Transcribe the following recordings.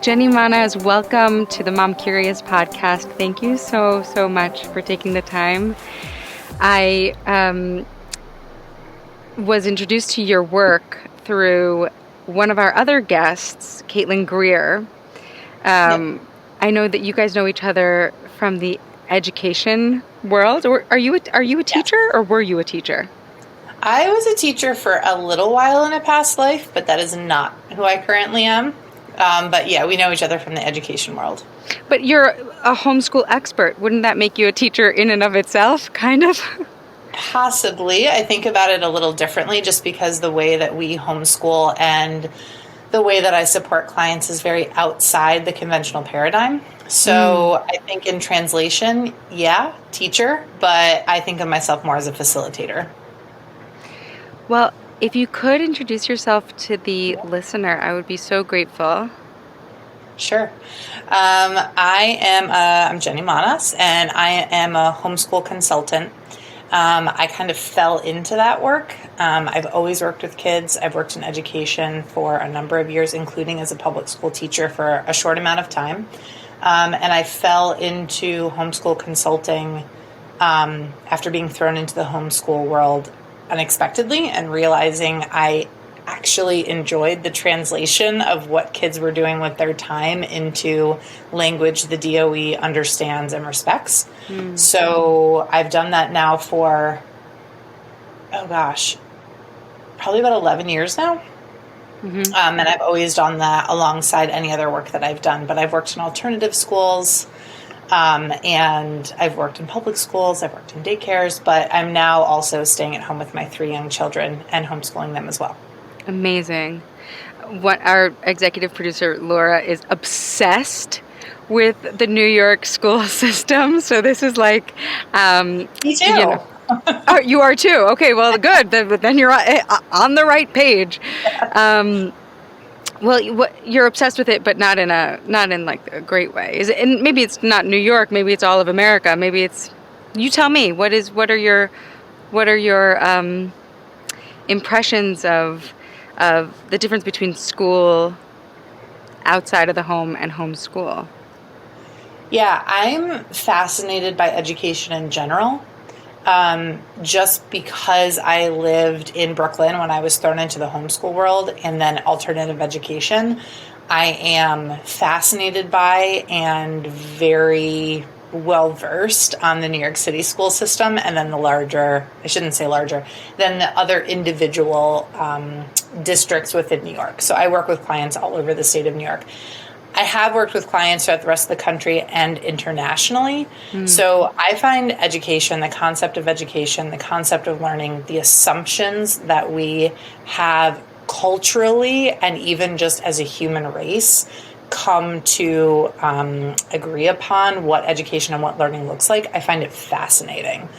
Jenny Manas, welcome to the Mom Curious podcast. Thank you so much for taking the time. I was introduced to your work through one of our other guests, Caitlin Greer. Yep. I know that you guys know each other from the education world. Or are you a teacher, or were you a teacher? I was a teacher for a little while in a past life, but that is not who I currently am. But yeah, we know each other from the education world. But you're a homeschool expert. Wouldn't that make you a teacher in and of itself, kind of? Possibly. I think about it a little differently just because the way that we homeschool and the way that I support clients is very outside the conventional paradigm. So I think in translation, yeah, teacher, but I think of myself more as a facilitator. Well, if you could introduce yourself to the listener, I would be so grateful. Sure. I'm Jenny Manas, and I am a homeschool consultant. I kind of fell into that work. I've always worked with kids. I've worked in education for a number of years, including as a public school teacher for a short amount of time. And I fell into homeschool consulting after being thrown into the homeschool world unexpectedly and realizing I actually enjoyed the translation of what kids were doing with their time into language the DOE understands and respects. So I've done that now for, probably about 11 years now. And I've always done that alongside any other work that I've done. But I've worked in alternative schools, and I've worked in public schools, I've worked in daycares, but I'm now also staying at home with my 3 young children and homeschooling them as well. Amazing. What our executive producer, Laura, is obsessed with the New York school system. So this is like... Me too. Oh, you are too? Okay, well, good. Then you're on the right page. Well, you're obsessed with it, but not in like a great way. Is it? And maybe it's not New York. Maybe it's all of America. Maybe it's. You tell me. What are your impressions of the difference between school outside of the home and homeschool? Yeah, I'm fascinated by education in general. Just because I lived in Brooklyn when I was thrown into the homeschool world and then alternative education, I am fascinated by and very well versed on the New York City school system, and then than the other individual districts within New York. So I work with clients all over the state of New York. I have worked with clients throughout the rest of the country and internationally. So I find education, the concept of education, the concept of learning, the assumptions that we have culturally and even just as a human race come to agree upon what education and what learning looks like. I find it fascinating,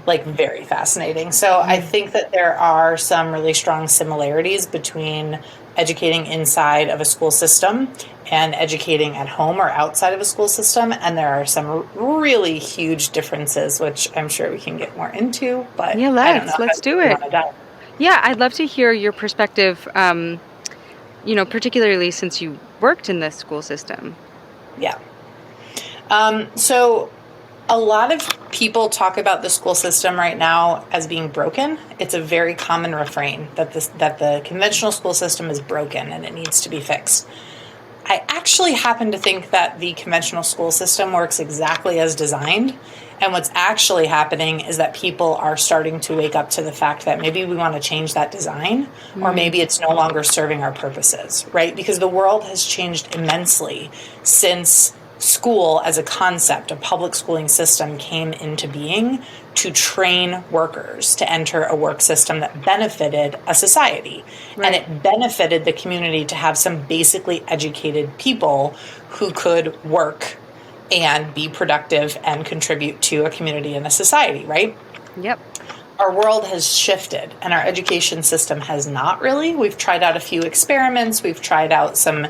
like very fascinating. So I think that there are some really strong similarities between educating inside of a school system and educating at home or outside of a school system. And there are some really huge differences, which I'm sure we can get more into, but yeah, let's do it. Yeah, I'd love to hear your perspective, particularly since you worked in the school system. Yeah. So a lot of people talk about the school system right now as being broken. It's a very common refrain that the conventional school system is broken and it needs to be fixed. I actually happen to think that the conventional school system works exactly as designed. And what's actually happening is that people are starting to wake up to the fact that maybe we want to change that design, or maybe it's no longer serving our purposes, right? Because the world has changed immensely since school as a concept, a public schooling system, came into being to train workers to enter a work system that benefited a society. Right. And it benefited the community to have some basically educated people who could work and be productive and contribute to a community and a society, right? Yep. Our world has shifted and our education system has not really. We've tried out a few experiments. We've tried out some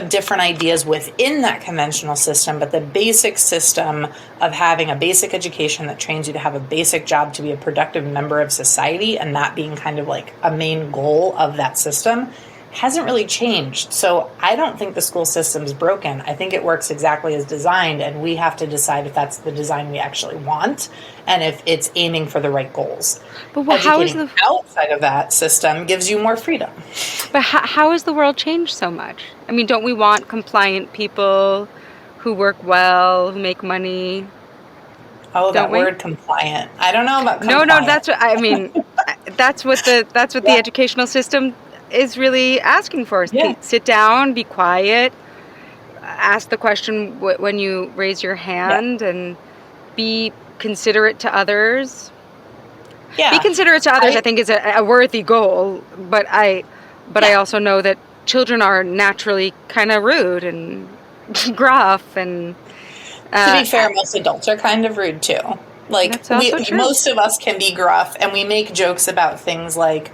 different ideas within that conventional system, but the basic system of having a basic education that trains you to have a basic job to be a productive member of society, and that being kind of like a main goal of that system, hasn't really changed. So I don't think the school system's broken. I think it works exactly as designed, and we have to decide if that's the design we actually want and if it's aiming for the right goals. But how is Educating outside of that system gives you more freedom. but how has the world changed so much? I mean, don't we want compliant people who work well, who make money? Oh, Don't that we? word compliant. I don't know about No, compliant. that's what I mean. That's what the Yeah. educational system is really asking for. Is Yeah. sit down, be quiet, ask the question when you raise your Yeah. hand, and be considerate to others. Be Yeah. considerate to others, I think, is a worthy goal. But I Yeah. also know that children are naturally kind of rude and gruff, and To be uh, fair, most adults are kind of rude too. Like that's also true. most of us can be gruff, and we make jokes about things like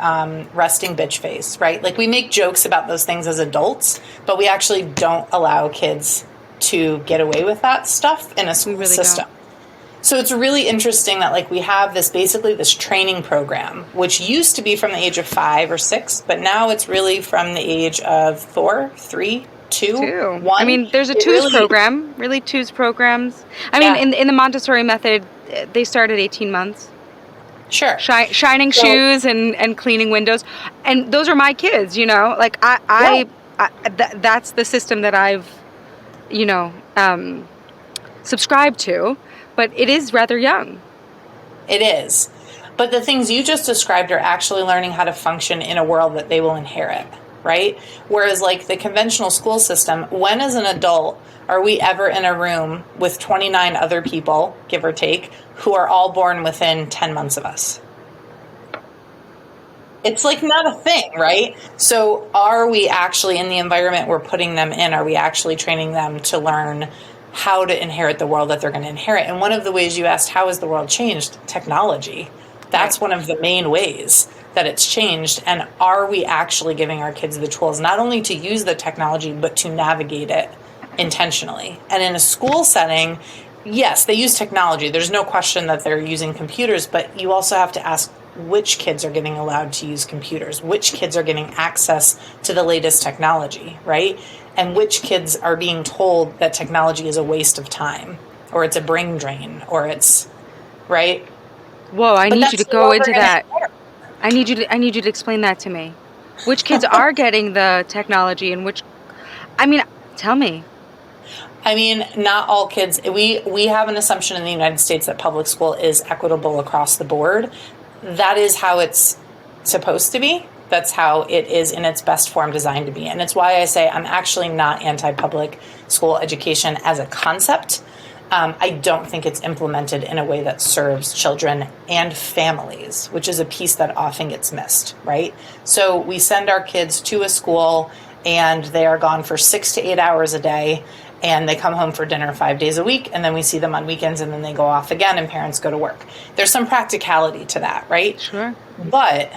resting bitch face, right? Like we make jokes about those things as adults, but we actually don't allow kids to get away with that stuff in a We school really system. don't. So it's really interesting that like we have this training program, which used to be from the age of 5 or 6, but now it's really from the age of 4, 3, 2, Too. 1. I mean, there's a It twos really, program, really twos programs. I mean, yeah, in the Montessori method, they start at 18 months. sure. Shining So shoes and cleaning windows, and those are my kids. Like yeah, that's the system that I've, you know, subscribed to, but it is rather young. it is. But the things you just described are actually learning how to function in a world that they will inherit, right? Whereas, like the conventional school system, when as an adult are we ever in a room with 29 other people, give or take, who are all born within 10 months of us? It's like not a thing, right? So, are we actually in the environment we're putting them in? Are we actually training them to learn how to inherit the world that they're going to inherit? And one of the ways you asked, how has the world changed? Technology. Right. That's one of the main ways that it's changed. And are we actually giving our kids the tools, not only to use the technology, but to navigate it intentionally? And in a school setting, yes, they use technology. There's no question that they're using computers, but you also have to ask which kids are getting allowed to use computers, which kids are getting access to the latest technology, right? And which kids are being told that technology is a waste of time, or it's a brain drain, or it's, right? Whoa, I But need you that's to the go world we're into going to that. inherit. I need you to explain that to me. Which kids are getting the technology, and which, I mean, tell me. I mean, not all kids. We have an assumption in the United States that public school is equitable across the board. That is how it's supposed to be. That's how it is in its best form designed to be. And it's why I say I'm actually not anti-public school education as a concept. I don't think it's implemented in a way that serves children and families, which is a piece that often gets missed, right? So we send our kids to a school and they are gone for 6 to 8 hours a day, and they come home for dinner 5 days a week, and then we see them on weekends, and then they go off again and parents go to work. There's some practicality to that, right? Sure. But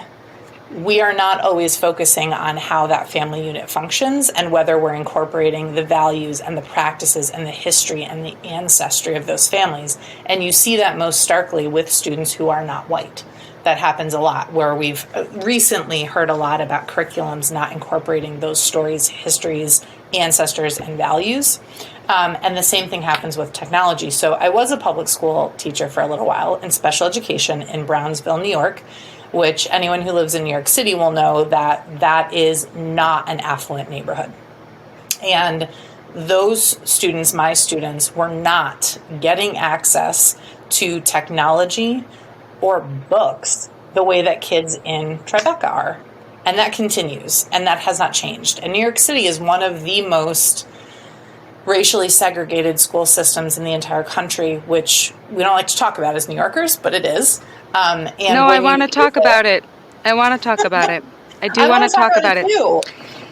we are not always focusing on how that family unit functions and whether we're incorporating the values and the practices and the history and the ancestry of those families. And you see that most starkly with students who are not white. That happens a lot, where we've recently heard a lot about curriculums not incorporating those stories, histories, ancestors, and values. And the same thing happens with technology. So I was a public school teacher for a little while in special education in Brownsville, New York, which anyone who lives in New York City will know that that is not an affluent neighborhood. And those students, my students, were not getting access to technology or books the way that kids in Tribeca are. And that continues, and that has not changed. And New York City is one of the most racially segregated school systems in the entire country, which we don't like to talk about as New Yorkers, but it is. And No, I when want you to talk about it. I want to talk about it. I do I want want to to talk talk about about it it. too.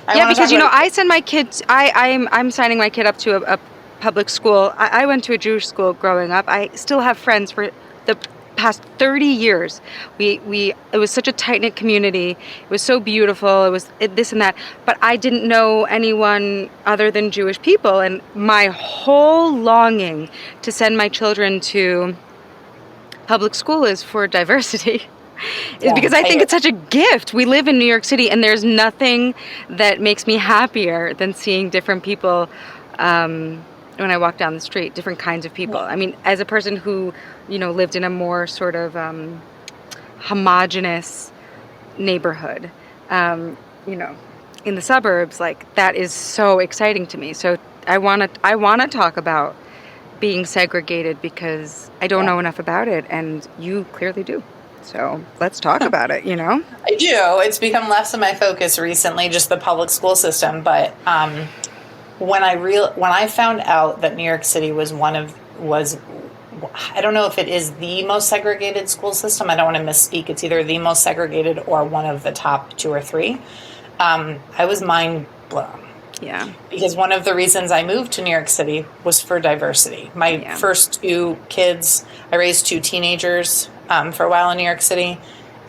I Yeah, want to talk because about it. I send my kids. I'm signing my kid up to a public school. I went to a Jewish school growing up. I still have friends for the past 30 years. It was such a tight knit community. It was so beautiful. It was this and that. But I didn't know anyone other than Jewish people, and my whole longing to send my children to public school is for diversity. is Yeah, because I I think hear it's such a gift. We live in New York City, and there's nothing that makes me happier than seeing different people when I walk down the street, different kinds of people. yeah. I mean, as a person who, lived in a more sort of homogenous neighborhood, um, you know, in the suburbs, like that is so exciting to me. So I want to talk about being segregated because I don't Yeah. know enough about it, and you clearly do. So let's talk about it. I do. It's become less of my focus recently, just the public school system. But when I found out that New York City was I don't know if it is the most segregated school system. I don't want to misspeak. It's either the most segregated or one of the top two or three. I was mind blown. Yeah. Because one of the reasons I moved to New York City was for diversity. My Yeah. first two kids, I raised two teenagers for a while in New York City,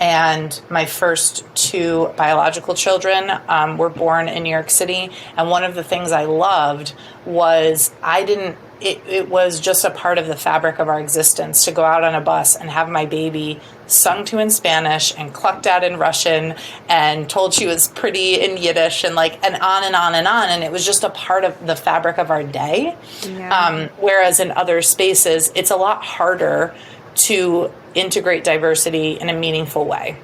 and my first two biological children were born in New York City. And one of the things I loved was it was just a part of the fabric of our existence to go out on a bus and have my baby sung to in Spanish and clucked at in Russian and told she was pretty in Yiddish and on and on and on. And it was just a part of the fabric of our day. Yeah. Whereas in other spaces, it's a lot harder to integrate diversity in a meaningful way,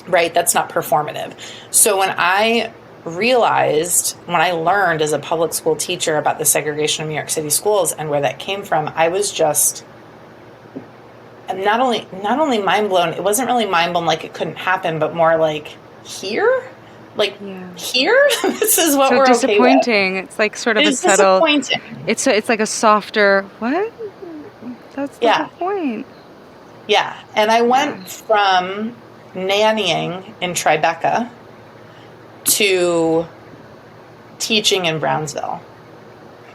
right? That's not performative. So when I learned as a public school teacher about the segregation of New York City schools and where that came from, I was just not only mind blown. It wasn't really mind blown like it couldn't happen, but more like here, here. This is what So we're disappointing. okay with. It's like sort of It a is subtle. disappointing. It's like a softer what? That's the whole point. Yeah, and I went from nannying in Tribeca to teaching in Brownsville.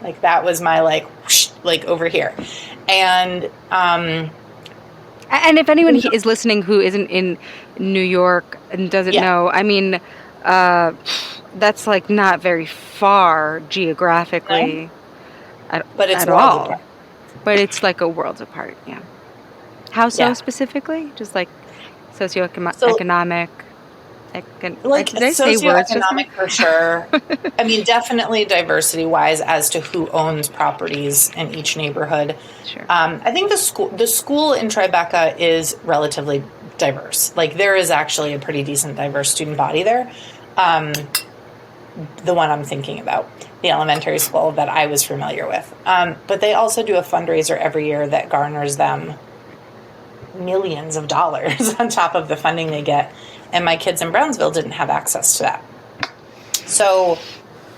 Like that was my whoosh, over here. And if anyone is listening who isn't in New York and doesn't know, I mean, that's like not very far geographically but it's at worlds all. apart. But it's like a worlds apart, yeah. How so specifically? Just like socioeconomic. Did I say words just socioeconomic for sure. I mean, definitely diversity wise as to who owns properties in each neighborhood. Sure. I think the school in Tribeca is relatively diverse. Like there is actually a pretty decent diverse student body there. The one I'm thinking about, the elementary school that I was familiar with. But they also do a fundraiser every year that garners them millions of dollars on top of the funding they get. And my kids in Brownsville didn't have access to that. So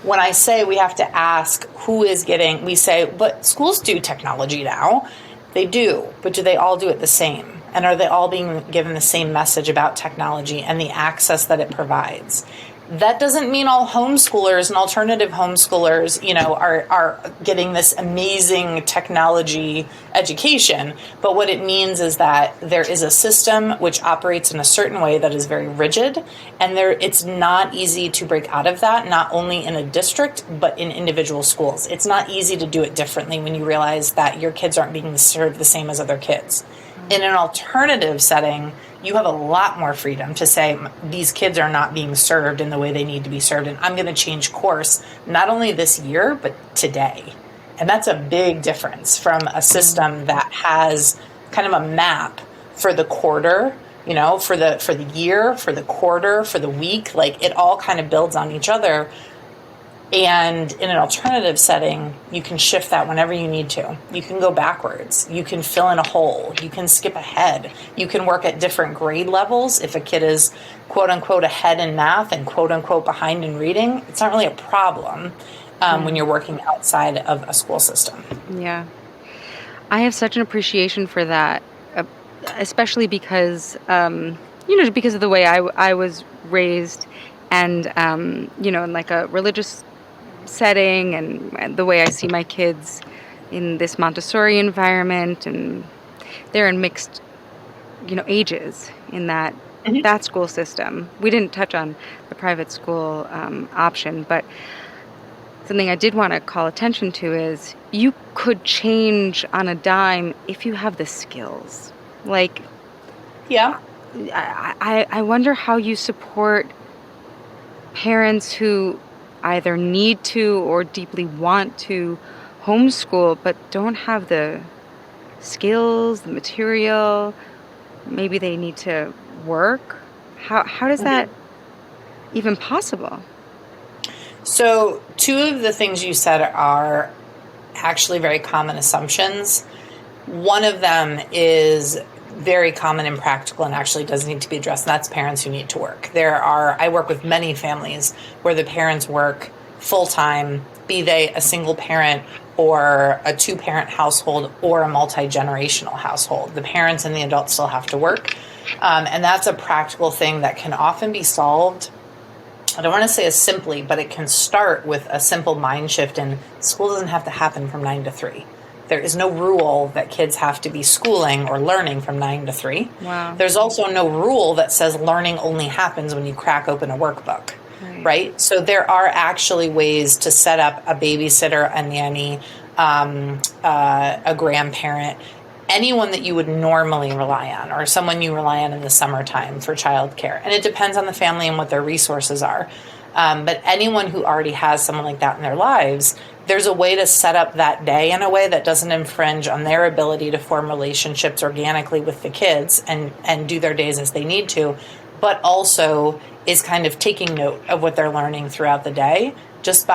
when I say we have to ask who is getting, we say, but schools do technology now. They do, but do they all do it the same? And are they all being given the same message about technology and the access that it provides? That doesn't mean all homeschoolers and alternative homeschoolers, are getting this amazing technology education. But what it means is that there is a system which operates in a certain way that is very rigid, and it's not easy to break out of that, not only in a district, but in individual schools. It's not easy to do it differently when you realize that your kids aren't being served the same as other kids. In an alternative setting, you have a lot more freedom to say these kids are not being served in the way they need to be served, and I'm going to change course not only this year but today. And that's a big difference from a system that has kind of a map for the quarter, for the year, for the quarter, for the week. Like it all kind of builds on each other. And in an alternative setting, you can shift that whenever you need to. You can go backwards. You can fill in a hole. You can skip ahead. You can work at different grade levels. If a kid is quote unquote ahead in math and quote unquote behind in reading, it's not really a problem when you're working outside of a school system. Yeah. I have such an appreciation for that, especially because, because of the way I was raised and, in like a religious setting and the way I see my kids in this Montessori environment, and they're in mixed, ages in that that school system. We didn't touch on the private school option, but something I did want to call attention to is you could change on a dime if you have the skills. Like, yeah, I wonder how you support parents who either need to or deeply want to homeschool but don't have the skills, the material. Maybe they need to work. How does that even possible? So, two of the things you said are actually very common assumptions. One of them is very common and practical and actually does need to be addressed, and that's parents who need to work. I work with many families where the parents work full time, be they a single parent or a two parent household or a multi generational household. The parents and the adults still have to work. And that's a practical thing that can often be solved. I don't want to say as simply, but it can start with a simple mind shift, and school doesn't have to happen from 9 to 3. There is no rule that kids have to be schooling or learning from 9 to 3. Wow. There's also no rule that says learning only happens when you crack open a workbook, right? So there are actually ways to set up a babysitter, a nanny, a grandparent, anyone that you would normally rely on, or someone you rely on in the summertime for childcare. And it depends on the family and what their resources are. But anyone who already has someone like that in their lives, there's a way to set up that day in a way that doesn't infringe on their ability to form relationships organically with the kids and do their days as they need to, but also is kind of taking note of what they're learning throughout the day just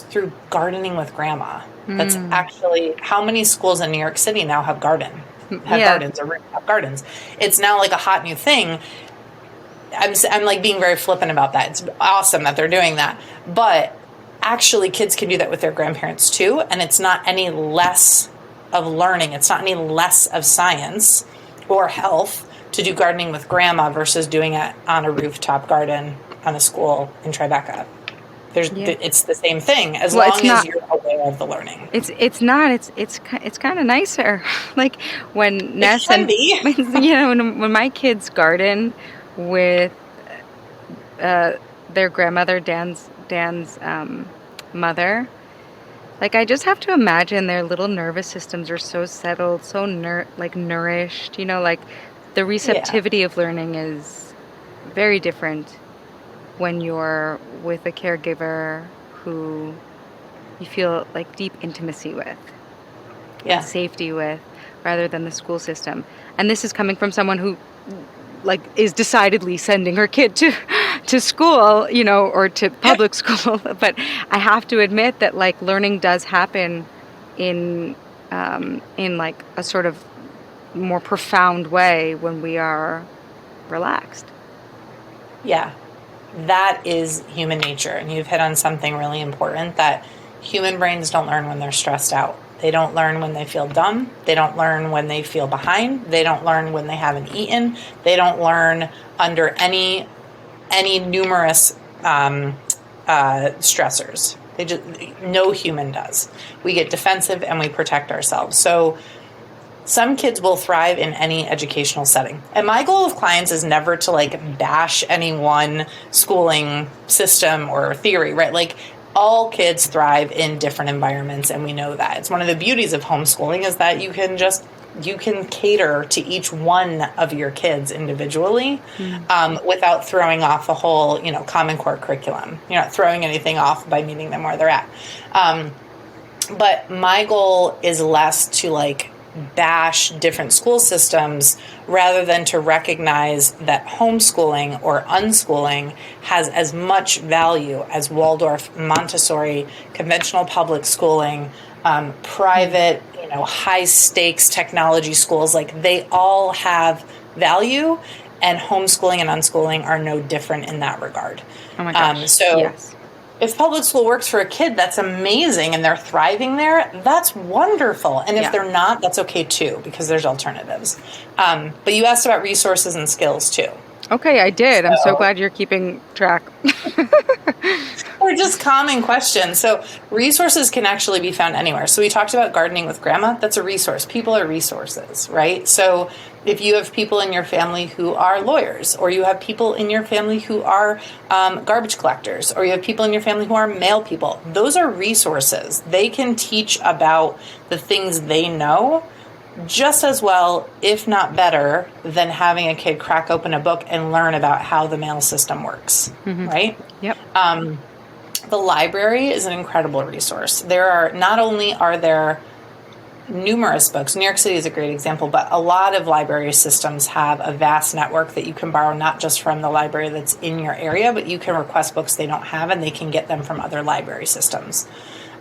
through gardening with grandma. That's actually how many schools in New York City now have gardens or rooftop gardens. It's now like a hot new thing. I'm like being very flippant about that. It's awesome that they're doing that, but actually kids can do that with their grandparents too. And it's not any less of learning. It's not any less of science or health to do gardening with grandma versus doing it on a rooftop garden on a school in Tribeca. It's the same thing as long as you're aware of the learning. It's not. It's kind of nicer. Like when Ness and when my kids garden with their grandmother, Dan's mother. Like I just have to imagine their little nervous systems are so settled, so nourished. Like the receptivity of learning is very different when you're with a caregiver who you feel like deep intimacy with, and safety with, rather than the school system. And this is coming from someone who is decidedly sending her kid to school, or to public school. But I have to admit that learning does happen in like a sort of more profound way when we are relaxed. Yeah. That is human nature. And you've hit on something really important, that human brains don't learn when they're stressed out. They don't learn when they feel dumb. They don't learn when they feel behind. They don't learn when they haven't eaten. They don't learn under any numerous stressors. No human does. We get defensive and we protect ourselves. So some kids will thrive in any educational setting. And my goal with clients is never to bash any one schooling system or theory, right? All kids thrive in different environments, and we know that. It's one of the beauties of homeschooling is that you can cater to each one of your kids individually without throwing off a whole, Common Core curriculum. You're not throwing anything off by meeting them where they're at. But my goal is less to bash different school systems rather than to recognize that homeschooling or unschooling has as much value as Waldorf, Montessori, conventional public schooling, private, high stakes technology schools. They all have value, and homeschooling and unschooling are no different in that regard. Oh my gosh. Yes. If public school works for a kid, that's amazing, and they're thriving there, that's wonderful. And if they're not, that's okay too, because there's alternatives. But you asked about resources and skills too. Okay, I did. I'm so glad you're keeping track. They're just common questions. So resources can actually be found anywhere. So we talked about gardening with grandma. That's a resource. People are resources, right? So if you have people in your family who are lawyers, or you have people in your family who are garbage collectors, or you have people in your family who are mail people, those are resources. They can teach about the things they know just as well, if not better, than having a kid crack open a book and learn about how the mail system works, right? Yep. The library is an incredible resource. Not only are there numerous books. New York City is a great example, but a lot of library systems have a vast network that you can borrow, not just from the library that's in your area, but you can request books they don't have and they can get them from other library systems.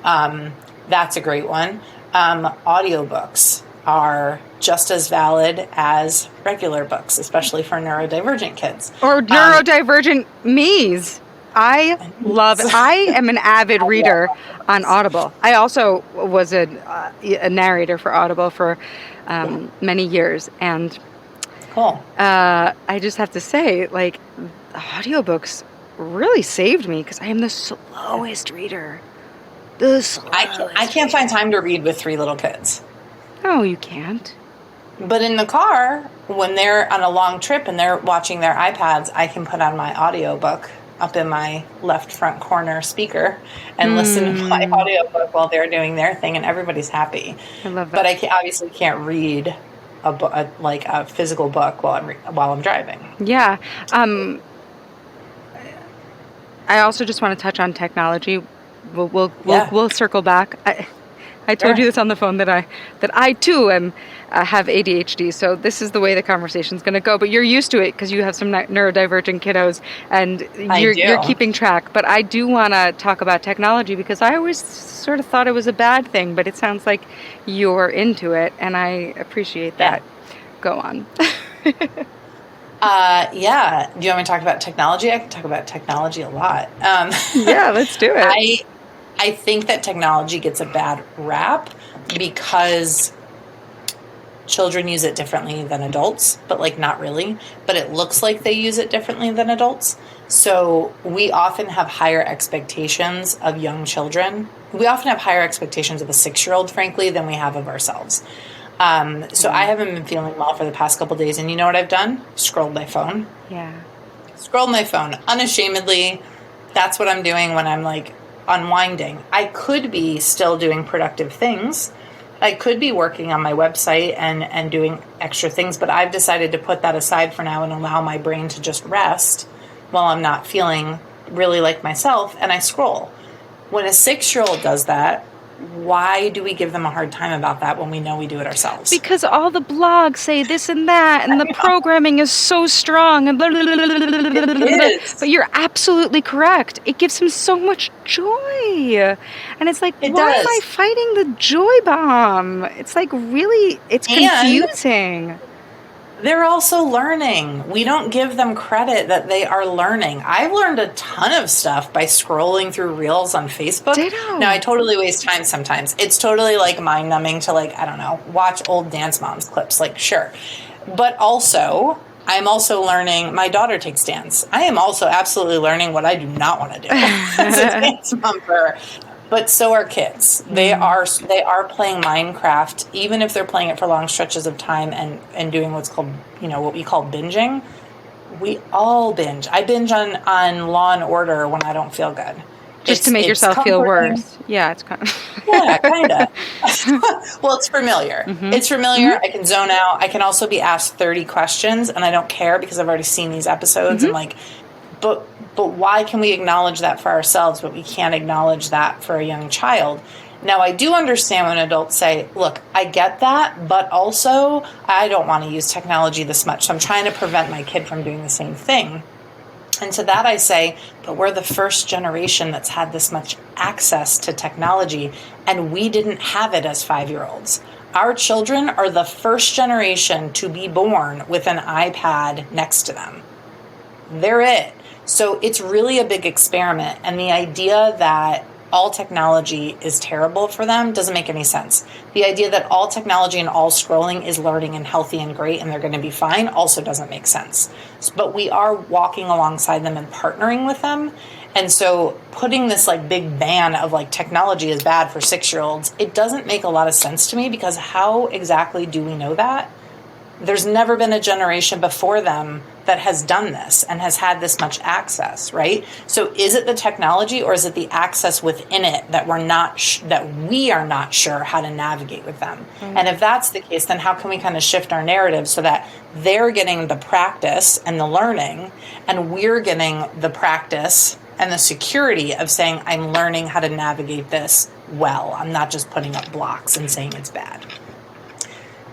That's a great one. Audiobooks are just as valid as regular books, especially for neurodivergent kids. Or neurodivergent me's. I am an avid reader on Audible. I also was a narrator for Audible for many years. And cool. I just have to say, like, audiobooks really saved me because I am the slowest reader. I can't find time to read with 3 little kids. No, you can't. But in the car, when they're on a long trip and they're watching their iPads, I can put on my audiobook up in my left front corner speaker and listen to my audiobook while they're doing their thing, and everybody's happy. I love that. But I obviously can't read a physical book while I'm driving. Yeah. I also just want to touch on technology. We'll circle back. I told you this on the phone that I too have ADHD, so this is the way the conversation's going to go. But you're used to it because you have some neurodivergent kiddos, and you're keeping track. But I do want to talk about technology because I always sort of thought it was a bad thing, but it sounds like you're into it, and I appreciate that. Yeah. Go on. Yeah. Do you want me to talk about technology? I can talk about technology a lot. Yeah, let's do it. I think that technology gets a bad rap because children use it differently than adults, but like not really. But it looks like they use it differently than adults. So we often have higher expectations of young children. We often have higher expectations of a 6-year-old, frankly, than we have of ourselves. So I haven't been feeling well for the past couple of days. And you know what I've done? Scrolled my phone. Yeah. Scrolled my phone unashamedly. That's what I'm doing when I'm like unwinding. I could be still doing productive things. I could be working on my website and doing extra things, but I've decided to put that aside for now and allow my brain to just rest while I'm not feeling really like myself, and I scroll. When a 6-year-old does that, why do we give them a hard time about that when we know we do it ourselves? Because all the blogs say this and that, and the programming is so strong, and blah, blah, blah, blah, blah, blah, blah. It is. But you're absolutely correct. It gives him so much joy. And it's like, why am I fighting the joy bomb? It's like, really, it's confusing. They're also learning. We don't give them credit that they are learning. I've learned a ton of stuff by scrolling through reels on Facebook. Ditto. Now, I totally waste time sometimes. It's totally like mind numbing to like, I don't know, watch old Dance Moms clips. Like, sure. But also, I'm also learning, my daughter takes dance. I am also absolutely learning what I do not want to do as a dance mom for her. But so are kids. They are playing Minecraft, even if they're playing it for long stretches of time and doing what's called, what we call binging. We all binge. I binge on Law and Order when I don't feel good. Just to make yourself feel worse. Yeah, it's kind of. Yeah, kind of. Well, it's familiar. Mm-hmm. It's familiar. Mm-hmm. I can zone out. I can also be asked 30 questions, and I don't care because I've already seen these episodes. Mm-hmm. And but why can we acknowledge that for ourselves, but we can't acknowledge that for a young child? Now, I do understand when adults say, look, I get that, but also I don't want to use technology this much, so I'm trying to prevent my kid from doing the same thing. And to that I say, but we're the first generation that's had this much access to technology, and we didn't have it as 5-year-olds. Our children are the first generation to be born with an iPad next to them. They're it. So it's really a big experiment, and the idea that all technology is terrible for them doesn't make any sense. The idea that all technology and all scrolling is learning and healthy and great and they're going to be fine also doesn't make sense. But we are walking alongside them and partnering with them. And so putting this like big ban of like technology is bad for 6-year-olds, it doesn't make a lot of sense to me, because how exactly do we know that? There's never been a generation before them that has done this and has had this much access, right? So is it the technology, or is it the access within it that we are not sure how to navigate with them? And if that's the case, then how can we kind of shift our narrative so that they're getting the practice and the learning, and we're getting the practice and the security of saying, I'm learning how to navigate this well. I'm not just putting up blocks and saying it's bad.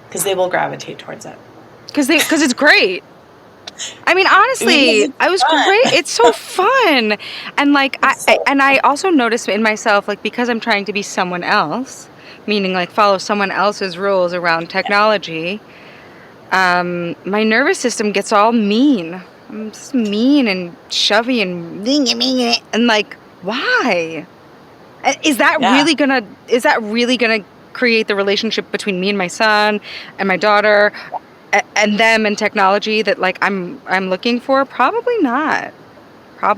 Because they will gravitate towards it. Because it's great. I mean, honestly, it was great. It's so fun. And like, I also noticed in myself, like, because I'm trying to be someone else, meaning like follow someone else's rules around technology, my nervous system gets all mean. I'm just mean and shovey and like, why? Is that really gonna create the relationship between me and my son and my daughter and them and technology that like I'm looking for? Probably not. Are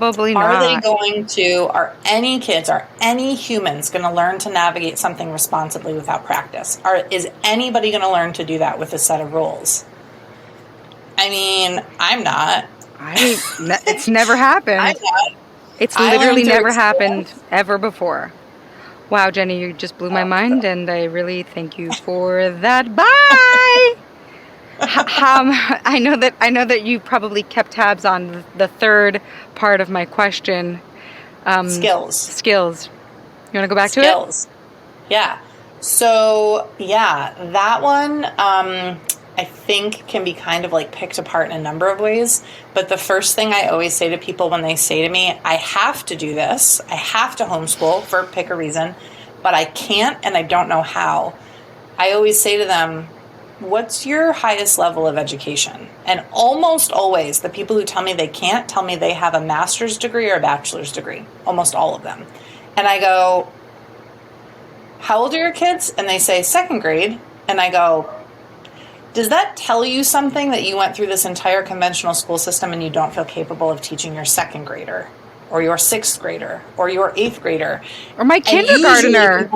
any kids, are any humans going to learn to navigate something responsibly without practice? Is anybody going to learn to do that with a set of rules? I mean, I'm not. It's never happened. I'm not. It's literally never happened ever before. Wow, Jenny, you just blew my mind, and I really thank you for that. Bye. I know that you probably kept tabs on the third part of my question. Skills. You want to go back to it? Skills. Yeah. So yeah, that one I think can be kind of like picked apart in a number of ways. But the first thing I always say to people when they say to me, I have to do this, I have to homeschool for pick a reason, but I can't and I don't know how. I always say to them, what's your highest level of education? And almost always the people who tell me they can't tell me they have a master's degree or a bachelor's degree, almost all of them. And I go, how old are your kids? And they say second grade. And I go, does that tell you something that you went through this entire conventional school system and you don't feel capable of teaching your second grader or your sixth grader or your eighth grader? Or my kindergartner,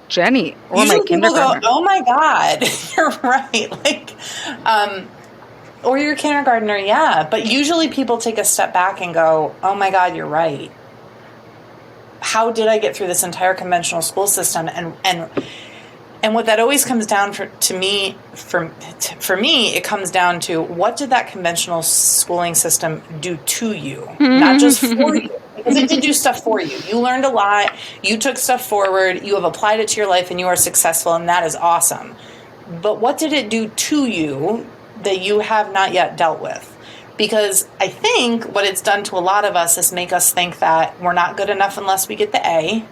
Jenny, or my kindergartner. Go, oh my God, you're right. Like, or your kindergartner, yeah. But usually people take a step back and go, oh my God, you're right. How did I get through this entire conventional school system? And what that always comes down to me, it comes down to what did that conventional schooling system do to you, not just for you. Because it did do stuff for you. You learned a lot. You took stuff forward. You have applied it to your life, and you are successful, and that is awesome. But what did it do to you that you have not yet dealt with? Because I think what it's done to a lot of us is make us think that we're not good enough unless we get the A.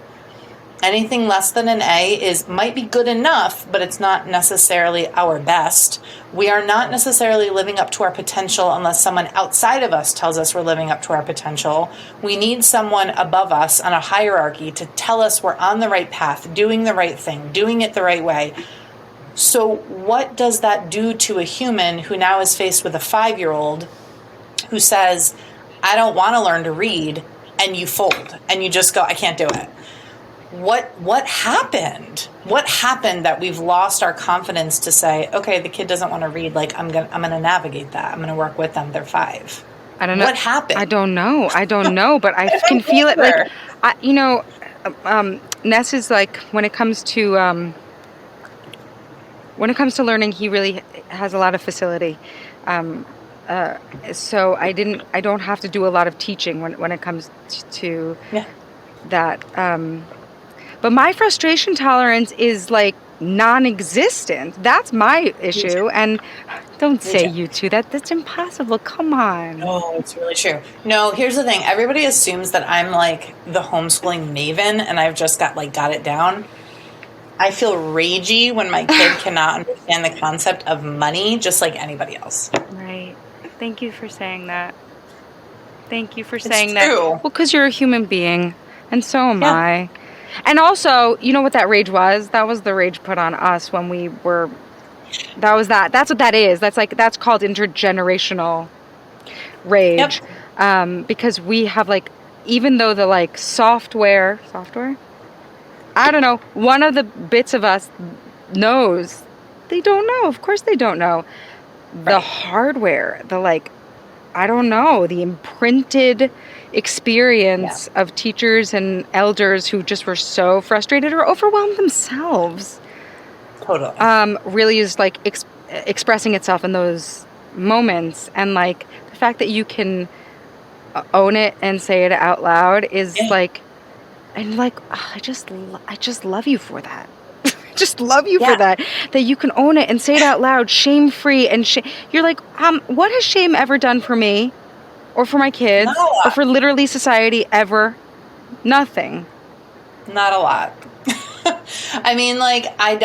Anything less than an A might be good enough, but it's not necessarily our best. We are not necessarily living up to our potential unless someone outside of us tells us we're living up to our potential. We need someone above us on a hierarchy to tell us we're on the right path, doing the right thing, doing it the right way. So what does that do to a human who now is faced with a 5-year-old who says, I don't want to learn to read, and you fold and you just go, I can't do it? What happened? What happened that we've lost our confidence to say, okay, the kid doesn't want to read, like I'm gonna navigate that. I'm gonna work with them. They're 5. I don't know. What happened? I don't know, but I can feel it. Like, Ness is like, when it comes to learning, he really has a lot of facility. So I don't have to do a lot of teaching when it comes to that. But my frustration tolerance is like non-existent. That's my issue. And don't say you two. That's impossible. Come on. No, it's really true. No, here's the thing. Everybody assumes that I'm like the homeschooling maven and I've just got it down. I feel ragey when my kid cannot understand the concept of money, just like anybody else. Right. Thank you for saying that. Thank you for It's saying true. that. Well, because you're a human being, and so am I. And also, you know what that rage was? That was the rage put on us when we were. That's what that is. That's called intergenerational rage. Yep. Because we have even though the software, I don't know, one of the bits of us knows, they don't know. Of course they don't know. the Right. hardware, the like, I don't know, the imprinted Yeah. experience of teachers and elders who just were so frustrated or overwhelmed themselves, Totally. really is like expressing itself in those moments. And like the fact that you can own it and say it out loud is Yeah. like, and like, I just love you for that. Just love you for Yeah. that. That you can own it and say it out loud, shame free, and you're like, what has shame ever done for me, or for my Not a kids, or lot. for literally society ever? Nothing. Not a lot. I mean, like, I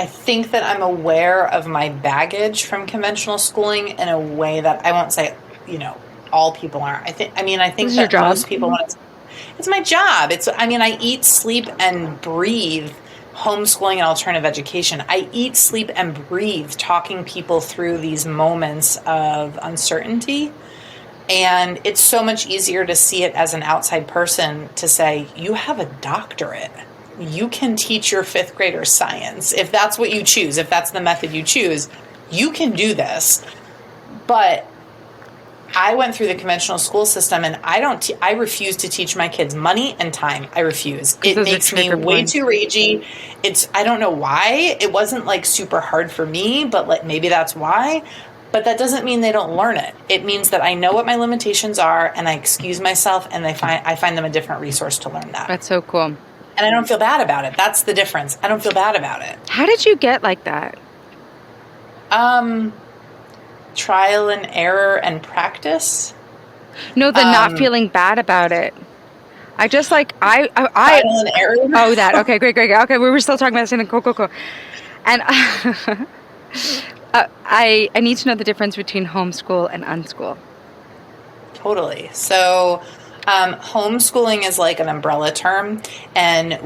think that I'm aware of my baggage from conventional schooling in a way that I won't say, all people aren't. I This think is your that job. most people, when it's my job. I eat, sleep, and breathe homeschooling and alternative education. I eat, sleep, and breathe talking people through these moments of uncertainty. And it's so much easier to see it as an outside person to say, you have a doctorate. You can teach your fifth graders science. If that's what you choose, if that's the method you choose, you can do this. But I went through the conventional school system and I refuse to teach my kids money and time. I refuse. Because It those are makes me trigger way points. too ragey. I don't know why. It wasn't like super hard for me, but like maybe that's why. But that doesn't mean they don't learn it. It means that I know what my limitations are and I excuse myself and I find them a different resource to learn that. That's so cool. And I don't feel bad about it. That's the difference. I don't feel bad about it. How did you get like that? Trial and error and practice. No, the not Um, feeling bad about it. I just like Trial and error. oh, that. Okay, great. Okay, we were still talking about the same thing. Cool. And I need to know the difference between homeschool and unschool. Totally. So, homeschooling is like an umbrella term, and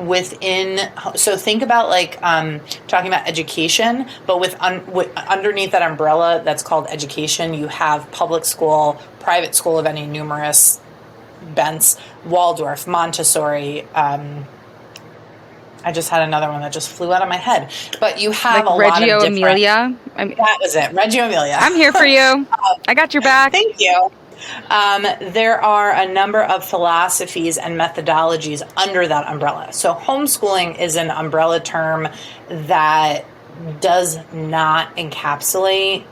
so think about like talking about education, but with underneath that umbrella that's called education, you have public school, private school of any numerous bents, Waldorf, Montessori. I just had another one that just flew out of my head, but you have Like a lot of Reggio different. Emilia. That was it, Reggio Emilia. I'm here for you. I got your back. Thank you. There are a number of philosophies and methodologies under that umbrella. So, homeschooling is an umbrella term that does not encapsulate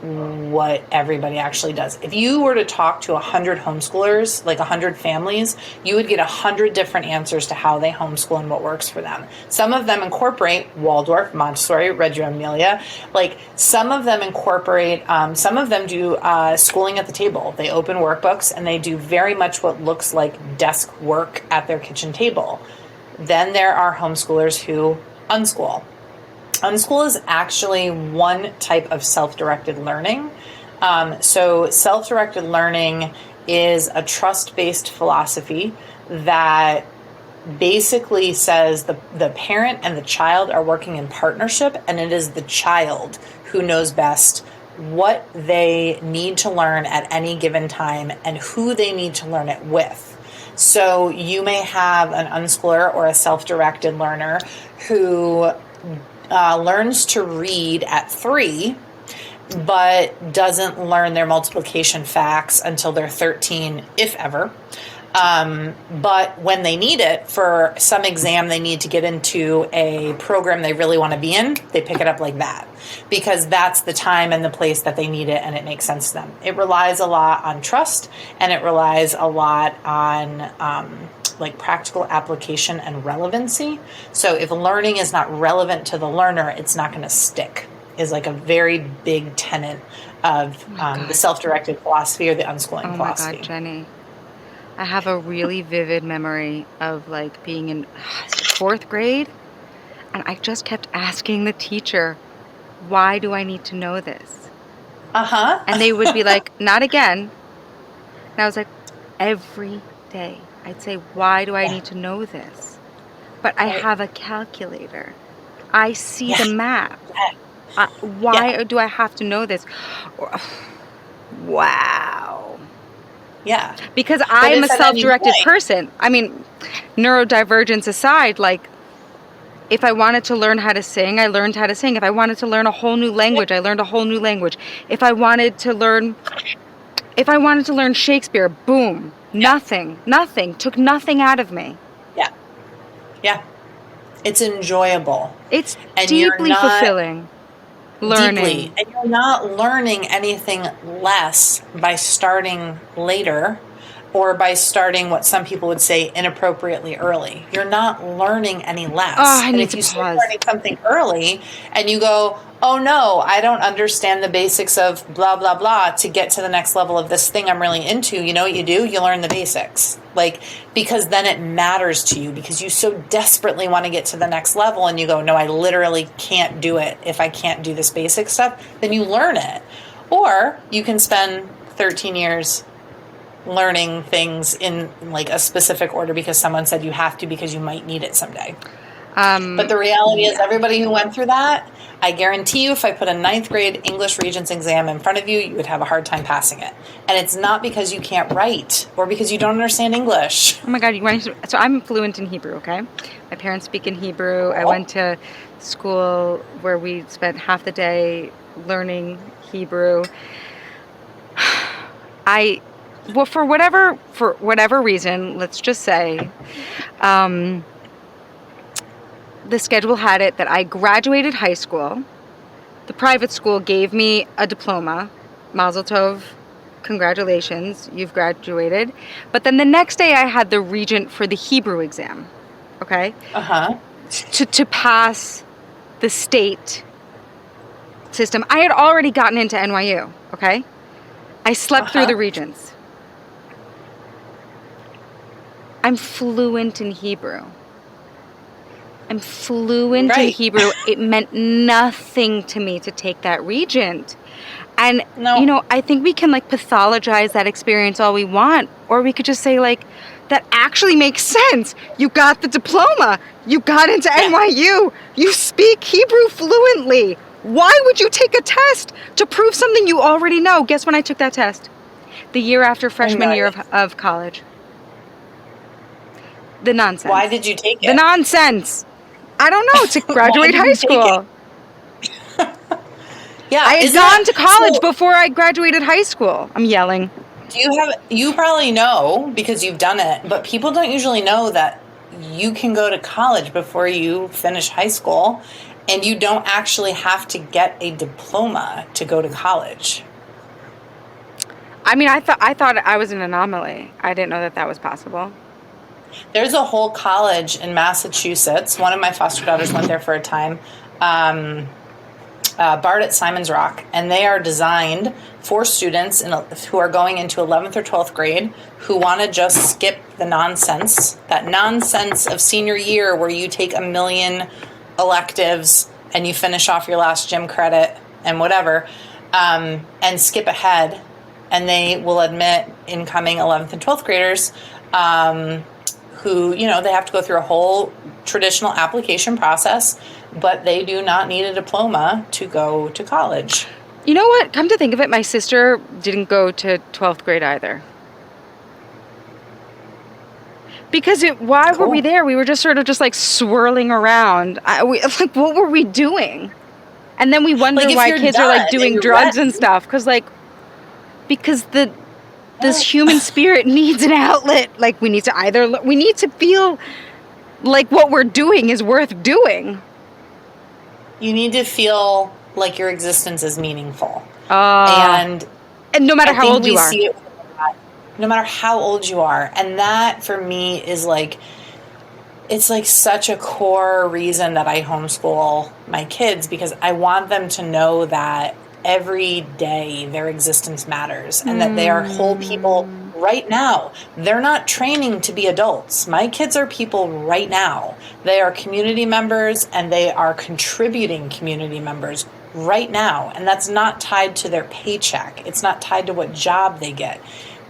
what everybody actually does. If you were to talk to 100 homeschoolers, like 100 families, you would get 100 different answers to how they homeschool and what works for them. Some of them incorporate Waldorf, Montessori, Reggio Emilia. Like some of them incorporate, some of them do schooling at the table. They open workbooks and they do very much what looks like desk work at their kitchen table. Then there are homeschoolers who unschool. Unschool is actually one type of self-directed learning. So self-directed learning is a trust-based philosophy that basically says the parent and the child are working in partnership, and it is the child who knows best what they need to learn at any given time and who they need to learn it with. So you may have an unschooler or a self-directed learner who learns to read at 3, but doesn't learn their multiplication facts until they're 13, if ever. But when they need it for some exam, they need to get into a program they really want to be in, they pick it up like that because that's the time and the place that they need it and it makes sense to them. It relies a lot on trust and it relies a lot on like practical application and relevancy. So if learning is not relevant to the learner, it's not going to stick, is like a very big tenet of the self-directed philosophy or the unschooling philosophy. Oh my God, Jenny. I have a really vivid memory of like being in 4th grade and I just kept asking the teacher, why do I need to know this? And they would be like, not again. And I was like, every day I'd say, why do I need to know this? But I have a calculator. I see the map. Why do I have to know this? Wow. Yeah. Because I'm a self-directed person. I mean, neurodivergence aside, like, If I wanted to learn how to sing, I learned how to sing. If I wanted to learn a whole new language, I learned a whole new language. If I wanted to learn Shakespeare, boom, Yeah. nothing, took nothing out of me. Yeah. Yeah. It's enjoyable. It's And you're deeply not fulfilling deeply, learning. and you're not learning anything less by starting later or by starting what some people would say inappropriately early. You're not learning any Oh, less. I And need if to you start pause. learning something early and you go, oh no, I don't understand the basics of blah, blah, blah to get to the next level of this thing I'm really into, you know what you do? You learn the basics. Like, because then it matters to you because you so desperately want to get to the next level and you go, no, I literally can't do it if I can't do this basic stuff. Then you learn it. Or you can spend 13 years learning things in like a specific order because someone said you have to because you might need it someday. But the reality is Yeah. everybody who went through that, I guarantee you if I put a 9th grade English Regents exam in front of you, you would have a hard time passing it. And it's not because you can't write or because you don't understand English. Oh my God, so I'm fluent in Hebrew, okay? My parents speak in Hebrew. I went to school where we spent half the day learning Hebrew. Well, for whatever reason, let's just say, the schedule had it that I graduated high school. The private school gave me a diploma. Mazel tov, congratulations, you've graduated. But then the next day I had the regent for the Hebrew exam, okay? Uh-huh. To pass the state system. I had already gotten into NYU, okay? I slept through the regents. I'm fluent in Hebrew. I'm fluent in Hebrew. It meant nothing to me to take that regent. And, you know, I think we can like pathologize that experience all we want. Or we could just say like, that actually makes sense. You got the diploma. You got into NYU. You speak Hebrew fluently. Why would you take a test to prove something you already know? Guess when I took that test? The year after freshman year of college. The nonsense. Why did you take it? The nonsense. I don't know, to graduate high school. Yeah, I had gone to college before I graduated high school. I'm yelling. You probably know because you've done it, but people don't usually know that you can go to college before you finish high school and you don't actually have to get a diploma to go to college. I mean, I thought I was an anomaly. I didn't know that was possible. There's a whole college in Massachusetts. One of my foster daughters went there for a time. BART at Simon's Rock, and they are designed for students who are going into 11th or 12th grade who want to just skip the nonsense, that nonsense of senior year where you take a million electives and you finish off your last gym credit and whatever, and skip ahead. And they will admit incoming 11th and 12th graders who, you know, they have to go through a whole traditional application process, but they do not need a diploma to go to college. You know what? Come to think of it, my sister didn't go to 12th grade either. Because why were we there? We were just sort of just like swirling around. Like, what were we doing? And then we wonder why kids are like doing drugs and stuff. Because this human spirit needs an outlet. Like we need to feel like what we're doing is worth doing. You need to feel like your existence is meaningful. And no matter how old you are. No matter how old you are. And that for me is like, it's like such a core reason that I homeschool my kids, because I want them to know that every day their existence matters and that they are whole people right now. They're not training to be adults. My kids are people right now. They are community members and they are contributing community members right now. And that's not tied to their paycheck. It's not tied to what job they get.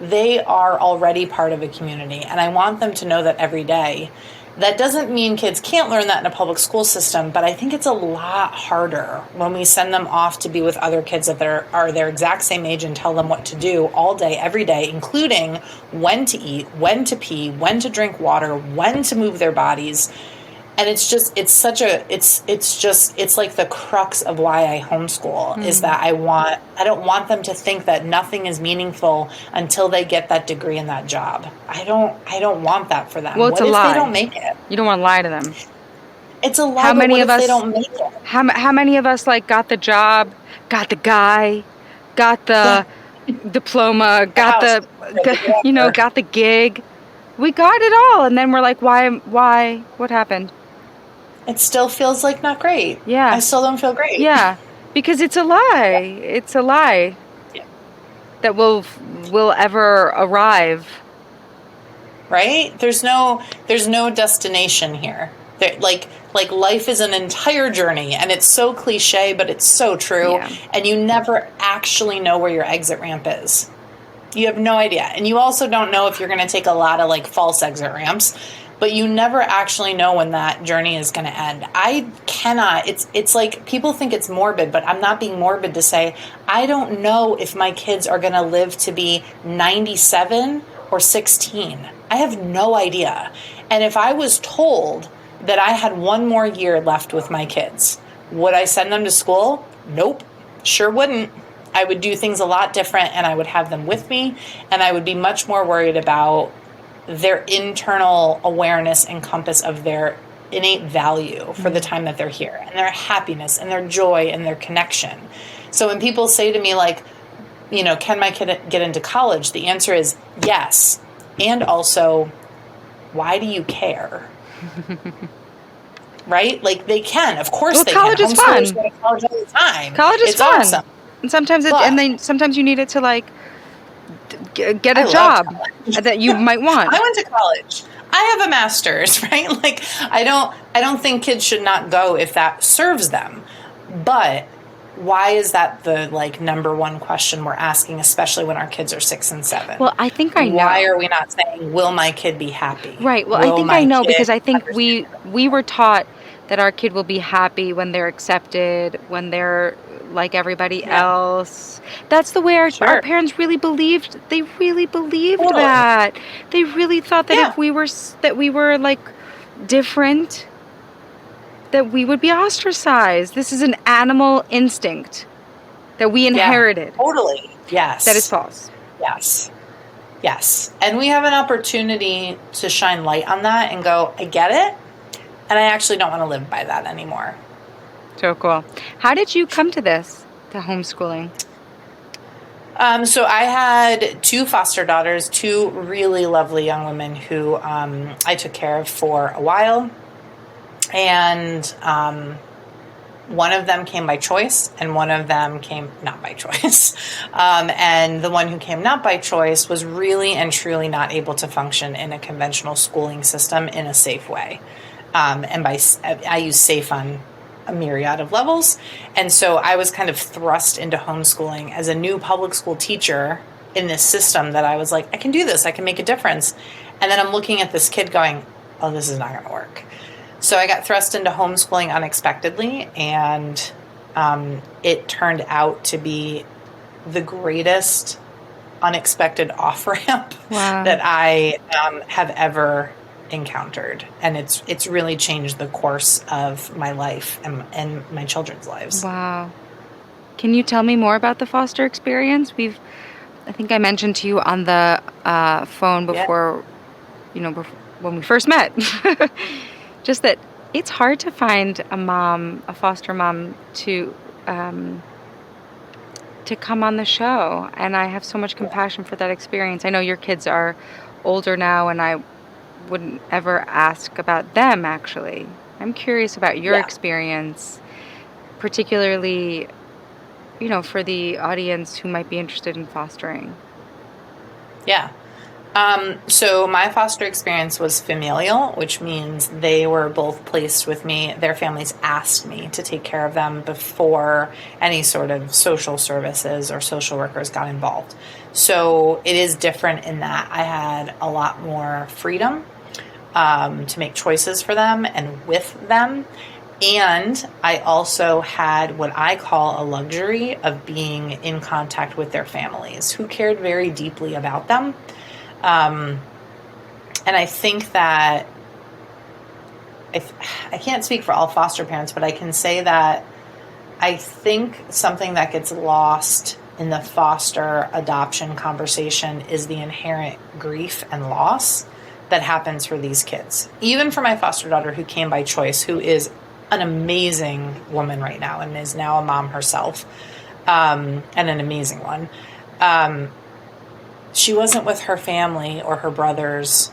They are already part of a community. And I want them to know that every day. That doesn't mean kids can't learn that in a public school system, but I think it's a lot harder when we send them off to be with other kids that are their exact same age and tell them what to do all day, every day, including when to eat, when to pee, when to drink water, when to move their bodies. And it's like the crux of why I homeschool is that I don't want them to think that nothing is meaningful until they get that degree and that job. I don't want that for them. Well, it's What a if they lie. don't make it? You don't want to lie to them. It's a lie, How but many what of if they us, don't make it? how many of us like got the job, got the guy, got Yeah, the diploma, the got house, the, whatever. got the gig. We got it all. And then we're like, why, what happened? It still feels like not great. I Yeah. still don't feel great. Yeah. Because it's a lie. It's a lie Yeah. that will ever arrive. Right? There's no destination here. Like life is an entire journey, and it's so cliche, but it's so true. Yeah. And you never actually know where your exit ramp is. You have no idea. And you also don't know if you're going to take a lot of like false exit ramps, but you never actually know when that journey is going to end. I cannot, it's like people think it's morbid, but I'm not being morbid to say, I don't know if my kids are going to live to be 97 or 16. I have no idea. And if I was told that I had one more year left with my kids, would I send them to school? Nope, sure wouldn't. I would do things a lot different, and I would have them with me, and I would be much more worried about their internal awareness and compass of their innate value for the time that they're here, and their happiness and their joy and their connection. So when people say to me like, can my kid get into college? The answer is yes. And also, why do you care? Right? Like they can. Of course Well, they college can. is fun. Homeschoolers go to college all the time. College is it's fun. awesome. And sometimes sometimes you need it to like get a I love job college. that you might want. I went to college. I have a master's, right? Like I don't think kids should not go if that serves them. But why is that the like number one question we're asking, especially when our kids are 6 and 7? Well, I think I know. Why are we not saying, will my kid be happy? Right. Well, I think I know because I think we were taught that our kid will be happy when they're accepted, when they're like everybody else. That's the way our parents really believed. They really believed that. They really thought that if we were like different, that we would be ostracized. This is an animal instinct that we inherited. Yeah, totally. Yes. That is false. Yes. Yes. And we have an opportunity to shine light on that and go, I get it. And I actually don't want to live by that anymore. So cool. How did you come to this, to homeschooling? So I had 2 foster daughters, 2 really lovely young women who I took care of for a while. And one of them came by choice, and one of them came not by choice. And the one who came not by choice was really and truly not able to function in a conventional schooling system in a safe way. And I use safe on a myriad of levels. And so I was kind of thrust into homeschooling as a new public school teacher in this system that I was like, I can do this. I can make a difference. And then I'm looking at this kid going, oh, this is not going to work. So I got thrust into homeschooling unexpectedly, and it turned out to be the greatest unexpected off-ramp that I have ever encountered. And it's really changed the course of my life and my children's lives. Wow. Can you tell me more about the foster experience? I think I mentioned to you on the phone before, before, when we first met, just that it's hard to find a foster mom to come on the show. And I have so much compassion for that experience. I know your kids are older now, and I wouldn't ever ask about them, actually. I'm curious about your experience, particularly, for the audience who might be interested in fostering. Yeah. So my foster experience was familial, which means they were both placed with me. Their families asked me to take care of them before any sort of social services or social workers got involved. So it is different in that I had a lot more freedom to make choices for them and with them. And I also had what I call a luxury of being in contact with their families who cared very deeply about them. And I think that I can't speak for all foster parents, but I can say that I think something that gets lost in the foster adoption conversation is the inherent grief and loss that happens for these kids. Even for my foster daughter who came by choice, who is an amazing woman right now and is now a mom herself, and an amazing one. She wasn't with her family or her brothers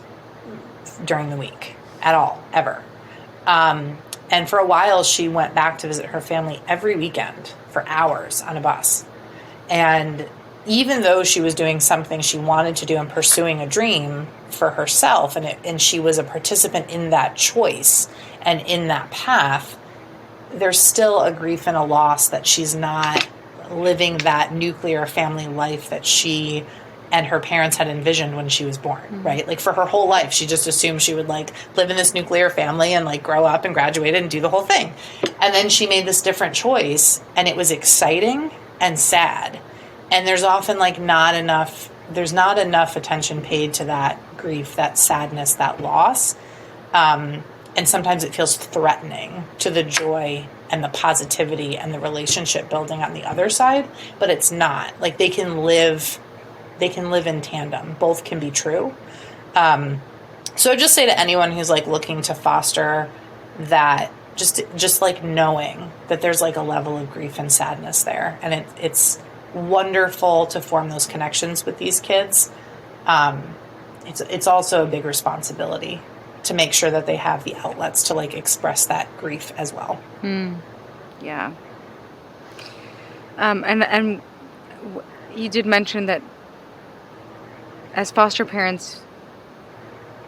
during the week at all, ever. And for a while, she went back to visit her family every weekend for hours on a bus. And even though she was doing something she wanted to do and pursuing a dream for herself, and she was a participant in that choice and in that path, there's still a grief and a loss that she's not living that nuclear family life that she and her parents had envisioned when she was born, right? Like for her whole life, she just assumed she would like live in this nuclear family and like grow up and graduate and do the whole thing. And then she made this different choice, and it was exciting and sad. And there's often like there's not enough attention paid to that grief, that sadness, that loss. And sometimes it feels threatening to the joy and the positivity and the relationship building on the other side, but it's not. Like they can live in tandem. Both can be true. So just say to anyone who's like looking to foster that just like knowing that there's like a level of grief and sadness there. And it's wonderful to form those connections with these kids. It's also a big responsibility to make sure that they have the outlets to like express that grief as well. Yeah. And you did mention that as foster parents,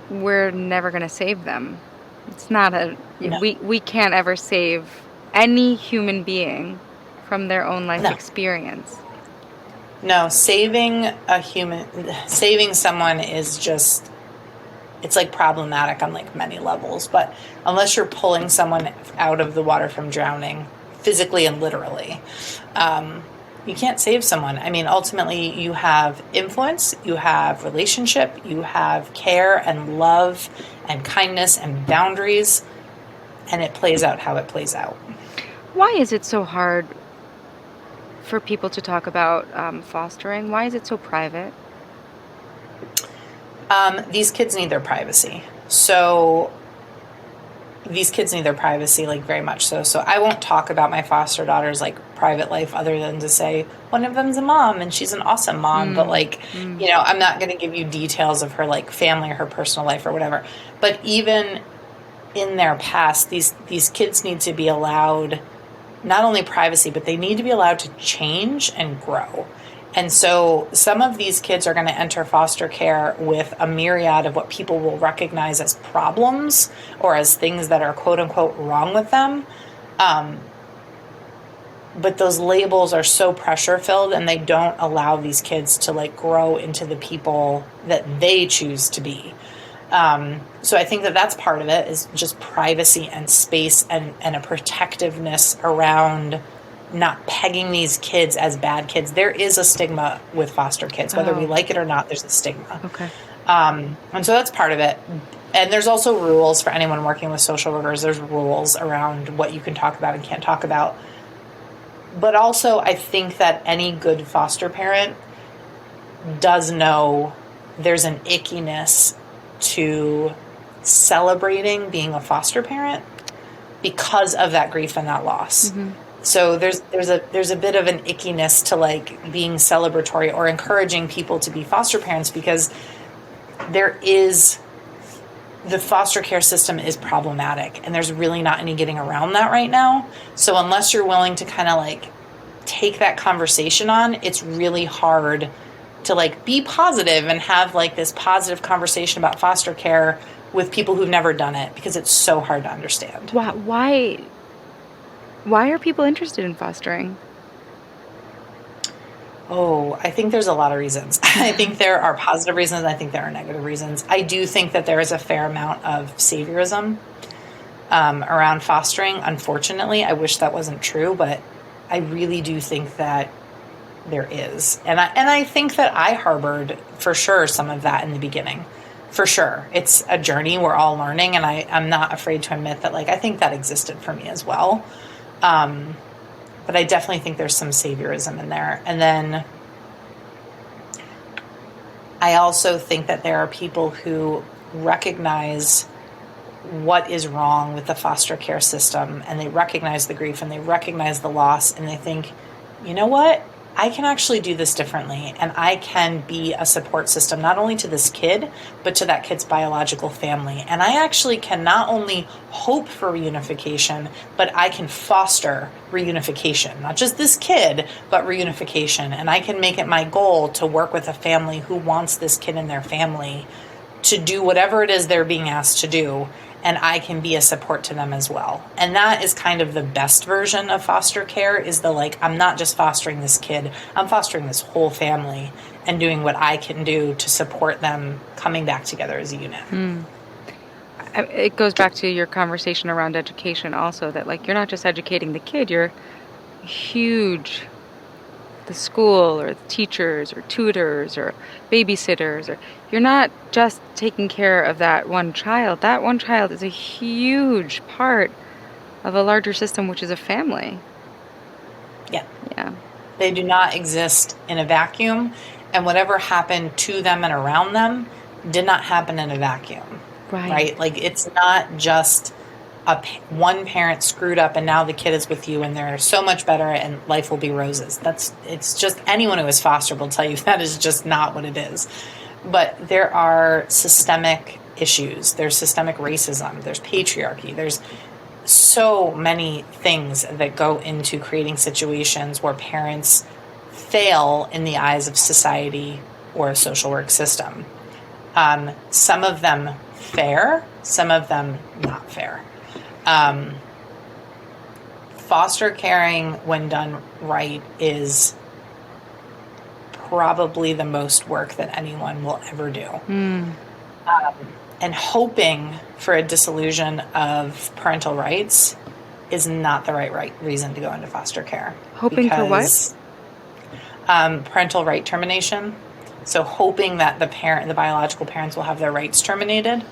we're never going to save them. It's not No. we can't ever save any human being from their own life No. experience. No, saving someone is just, it's like problematic on like many levels, but unless you're pulling someone out of the water from drowning, physically and literally, you can't save someone. I mean, ultimately you have influence, you have relationship, you have care and love and kindness and boundaries, and it plays out how it plays out. Why is it so hard for people to talk about fostering? Why is it so private? These kids need their privacy. So these kids need their privacy, like very much so. So I won't talk about my foster daughter's like private life other than to say one of them's a mom and she's an awesome mom. But like, you know, I'm not going to give you details of her like family or her personal life or whatever. But even in their past, these kids need to be allowed not only privacy, but they need to be allowed to change and grow. And so some of these kids are going to enter foster care with a myriad of what people will recognize as problems or as things that are quote unquote wrong with them. But those labels are so pressure filled and they don't allow these kids to like grow into the people that they choose to be. So I think that that's part of it, is just privacy and space and a protectiveness around not pegging these kids as bad kids. There is a stigma with foster kids, whether we like it or not, there's a stigma. Okay. And so that's part of it. And there's also rules for anyone working with social workers. There's rules around what you can talk about and can't talk about. But also I think that any good foster parent does know there's an ickiness to celebrating being a foster parent because of that grief and that loss. Mm-hmm. So there's a bit of an ickiness to like being celebratory or encouraging people to be foster parents, because the foster care system is problematic and there's really not any getting around that right now. So unless you're willing to kind of like take that conversation on, it's really hard to like be positive and have like this positive conversation about foster care with people who've never done it, because it's so hard to understand. Why are people interested in fostering? Oh, I think there's a lot of reasons. I think there are positive reasons. I think there are negative reasons. I do think that there is a fair amount of saviorism around fostering. Unfortunately, I wish that wasn't true, but I really do think that there is. And I think that I harbored for sure some of that in the beginning. for sure. It's a journey. We're all learning. And I'm not afraid to admit that, like, I think that existed for me as well. But I definitely think there's some saviorism in there. And then I also think that there are people who recognize what is wrong with the foster care system, and they recognize the grief and they recognize the loss, and they think, you know what? I can actually do this differently, and I can be a support system not only to this kid, but to that kid's biological family. And I actually can not only hope for reunification, but I can foster reunification. Not just this kid, but reunification. And I can make it my goal to work with a family who wants this kid in their family to do whatever it is they're being asked to do, and I can be a support to them as well. And that is kind of the best version of foster care, is the, like, I'm not just fostering this kid, I'm fostering this whole family and doing what I can do to support them coming back together as a unit. It goes back to your conversation around education also, that, like, you're not just educating the kid, you're huge, the school or the teachers or tutors or babysitters, or you're not just taking care of that one child. That one child is a huge part of a larger system, which is a family. Yeah. Yeah. They do not exist in a vacuum, and whatever happened to them and around them did not happen in a vacuum. Right? Like, it's not just one parent screwed up and now the kid is with you and they're so much better and life will be roses. It's just, anyone who is fostered will tell you that is just not what it is. But there are systemic issues. There's systemic racism. There's patriarchy. There's so many things that go into creating situations where parents fail in the eyes of society or a social work system. Some of them fair, some of them not fair. Foster caring, when done right, is probably the most work that anyone will ever do. And hoping for a dissolution of parental rights is not the right reason to go into foster care. Hoping for what? Parental right termination. So hoping that the biological parents will have their rights terminated.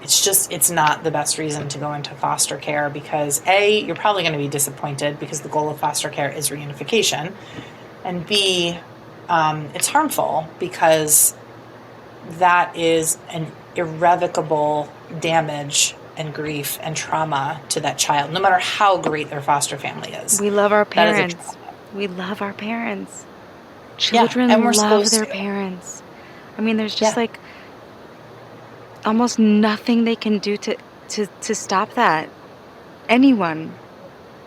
It's not the best reason to go into foster care, because A, you're probably going to be disappointed because the goal of foster care is reunification. And B, it's harmful because that is an irrevocable damage and grief and trauma to that child, no matter how great their foster family is. We love our parents. We love our parents. Children and we're love supposed their to. parents. I mean, there's just like almost nothing they can do to stop that. Anyone.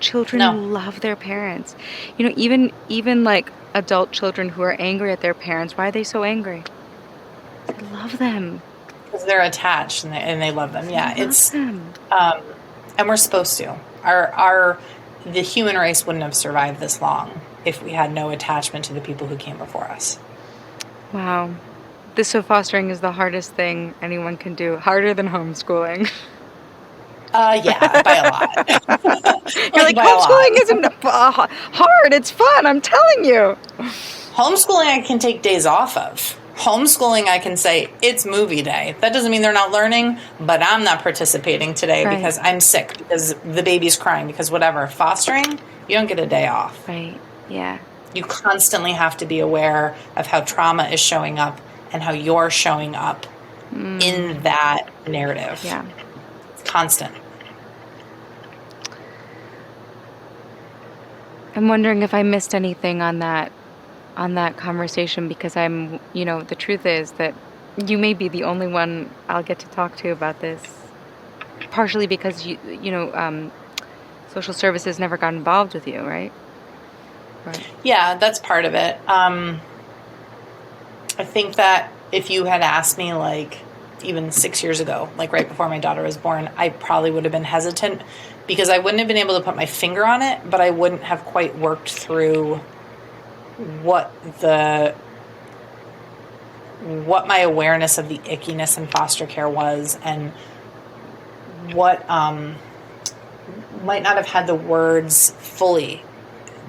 Children love their parents. You know, even like adult children who are angry at their parents, why are they so angry? They love them. Because they're attached and they love them. Yeah, love them. And we're supposed to. The human race wouldn't have survived this long if we had no attachment to the people who came before us. Wow. So fostering is the hardest thing anyone can do. Harder than homeschooling. Yeah, by a lot. You're like, homeschooling isn't hard. It's fun. I'm telling you. Homeschooling I can take days off of. Homeschooling I can say, it's movie day. That doesn't mean they're not learning, but I'm not participating today because I'm sick, because the baby's crying, because whatever. Fostering, you don't get a day off. Right, yeah. You constantly have to be aware of how trauma is showing up and how you're showing up in that narrative. Yeah. It's constant. I'm wondering if I missed anything on that conversation, because the truth is that you may be the only one I'll get to talk to about this, partially because social services never got involved with you, right? Right. Yeah, that's part of it. I think that if you had asked me, like, even 6 years ago, like right before my daughter was born, I probably would have been hesitant, because I wouldn't have been able to put my finger on it, but I wouldn't have quite worked through what my awareness of the ickiness in foster care was, and what might not have had the words fully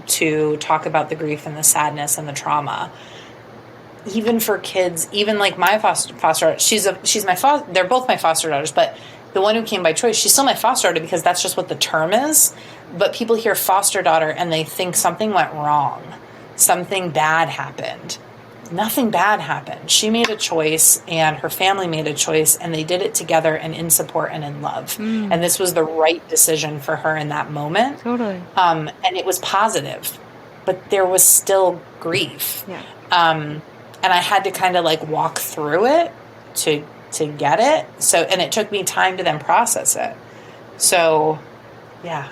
to talk about the grief and the sadness and the trauma. even for kids, even like my foster, she's my foster, they're both my foster daughters, but the one who came by choice, she's still my foster daughter because that's just what the term is. But people hear foster daughter and they think something went wrong, something bad happened. Nothing bad happened. She made a choice and her family made a choice, and they did it together and in support and in love. And this was the right decision for her in that moment. Totally. And it was positive, but there was still grief. Yeah. And I had to kind of like walk through it to get it. So, and it took me time to then process it. So yeah,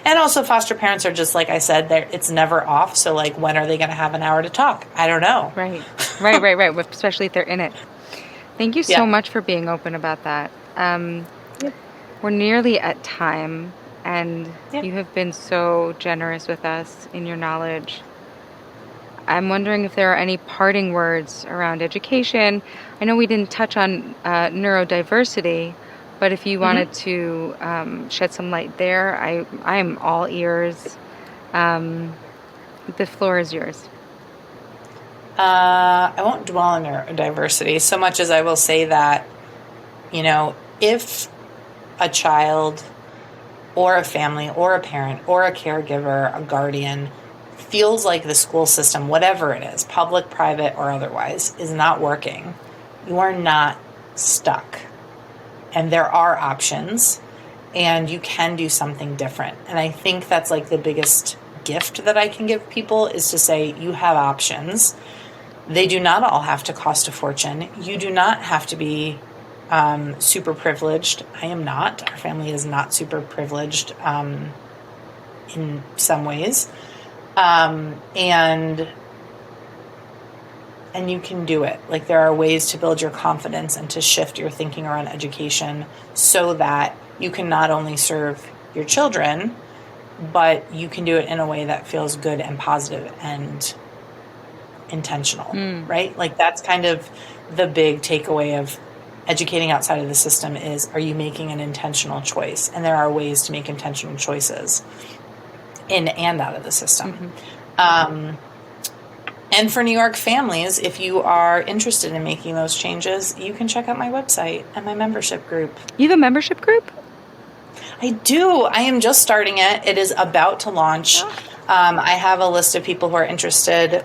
and also foster parents are just, like I said, it's never off. So like, when are they going to have an hour to talk? I don't know. Right. Especially if they're in it. Thank you so much for being open about that. We're nearly at time, and you have been so generous with us in your knowledge. I'm wondering if there are any parting words around education. I know we didn't touch on neurodiversity, but if you wanted to shed some light there, I am all ears. The floor is yours. I won't dwell on neurodiversity so much as I will say that, if a child or a family or a parent or a caregiver, a guardian, feels like the school system, whatever it is, public, private, or otherwise, is not working, you are not stuck. And there are options, and you can do something different. And I think that's like the biggest gift that I can give people, is to say, you have options. They do not all have to cost a fortune. You do not have to be super privileged. I am not. Our family is not super privileged in some ways. And you can do it. Like, there are ways to build your confidence and to shift your thinking around education so that you can not only serve your children, but you can do it in a way that feels good and positive and intentional, right? Like, that's kind of the big takeaway of educating outside of the system is, are you making an intentional choice? And there are ways to make intentional choices in and out of the system. And for New York families, if you are interested in making those changes, you can check out my website and my membership group. You have a membership group? I do. I am just starting it. It is about to launch. I have a list of people who are interested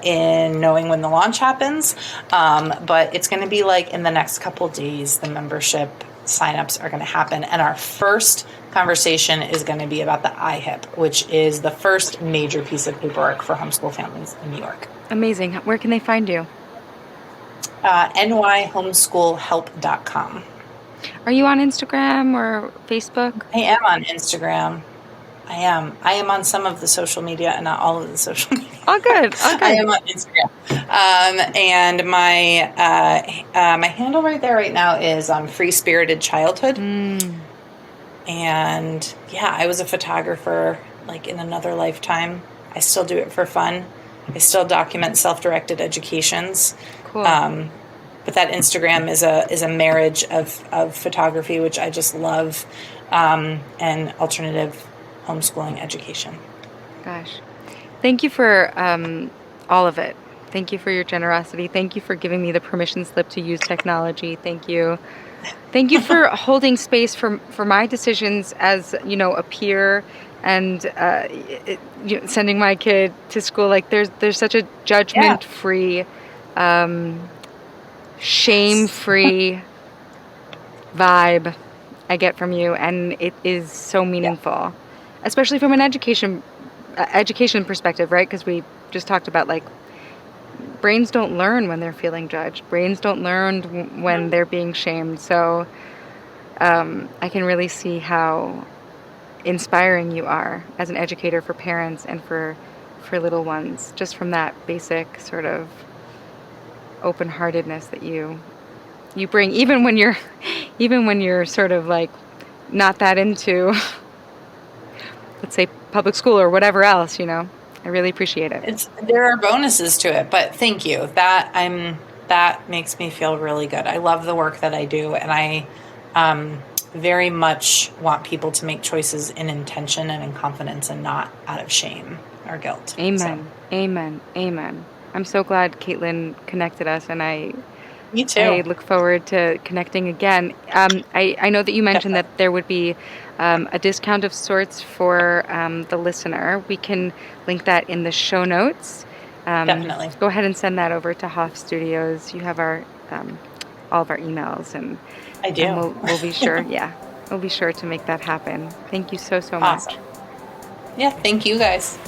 in knowing when the launch happens, but it's going to be like in the next couple days, the membership signups are going to happen. And our first conversation is going to be about the IHIP, which is the first major piece of paperwork for homeschool families in New York. Amazing. Where can they find you? nyhomeschoolhelp.com. Are you on Instagram or Facebook? I am on Instagram. I am on some of the social media and not all of the social media. Oh, good. I am on Instagram. And my my handle right there right now is Free Spirited Childhood. And yeah, I was a photographer like in another lifetime. I still do it for fun. I still document self-directed educations. Cool. But that Instagram is a marriage of photography, which I just love, and alternative homeschooling education. Gosh. Thank you for all of it. Thank you for your generosity. Thank you for giving me the permission slip to use technology. Thank you. Thank you for holding space for my decisions as, a peer, and sending my kid to school. Like, there's such a judgment-free, shame-free vibe I get from you, and it is so meaningful, especially from an education perspective, right? Because we just talked about, like, brains don't learn when they're feeling judged. Brains don't learn when they're being shamed. So I can really see how inspiring you are as an educator for parents and for little ones, just from that basic sort of open-heartedness that you bring, even when you're sort of like not that into, let's say, public school or whatever else, I really appreciate it. There are bonuses to it, but thank you. That makes me feel really good. I love the work that I do, and I very much want people to make choices in intention and in confidence and not out of shame or guilt. Amen. So. Amen. I'm so glad Caitlin connected us, and Me I too. look forward to connecting again. I know that you mentioned Definitely. that there would be a discount of sorts for the listener. We can link that in the show notes. Definitely. Go ahead and send that over to Hoff Studios. You have our all of our emails, I and do. we'll be sure. Yeah, we'll be sure to make that happen. Thank you so Awesome. much. Yeah, thank you guys.